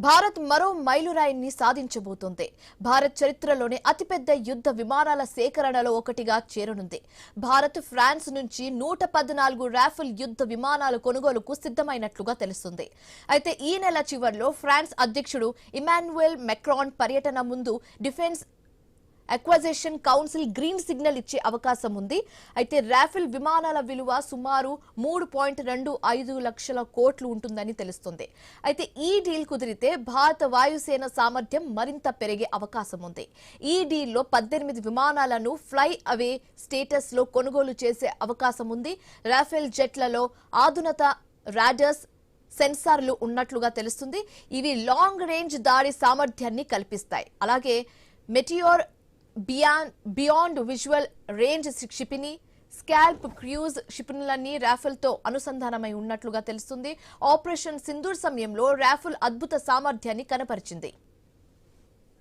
భారత్ మరో మైలురాయిని సాధించబోతోంది. భారత్ చరిత్రలోనే అతిపెద్ద యుద్ధ విమానాల సేకరణలో ఒకటిగా చేరనుంది. భారత్ ఫ్రాన్స్ నుంచి 114 రాఫెల్ యుద్ధ విమానాల కొనుగోలుకు సిద్ధమైనట్లుగా తెలుస్తుంది. అయితే ఈ నెల చివర్లో ఫ్రాన్స్ అధ్యక్షుడు ఇమాన్యుయల్ మెక్రాన్ పర్యటన ముందు defence acquisition council green signal ఇచ్చే అవకాశం ఉంది. అయితే రాఫెల్ విమానాల విలువ సుమారు 3.25 లక్షల కోట్లు ఉంటుందని తెలుస్తుంది. అయితే ఈ డీల్ కుదిరితే భారత వాయుసేన సామర్థ్యం మరింత పెరిగే అవకాశం ఉంది. ఈ డీల్లో 18 విమానాలను ఫ్లై అవే స్టేటస్ లో కొనుగోలు చేసే అవకాశం ఉంది. రాఫెల్ జెట్లలో ఆధునిక రాడార్స్ సెన్సార్లు ఉన్నట్లుగా తెలుస్తుంది. ఇవి లాంగ్ రేంజ్ దాడి సామర్థ్యాన్ని కల్పిస్తాయి. అలాగే మెటియోర్ బియాండ్ విజువల్ రేంజ్ క్షిపణి, స్కాల్ప్ క్రూజ్ క్షిపణులన్నీ రాఫెల్ తో అనుసంధానమై ఉన్నట్లుగా తెలుస్తుంది. ఆపరేషన్ సింధూర్ సమయంలో రాఫెల్ అద్భుత సామర్థ్యాన్ని కనపరిచింది.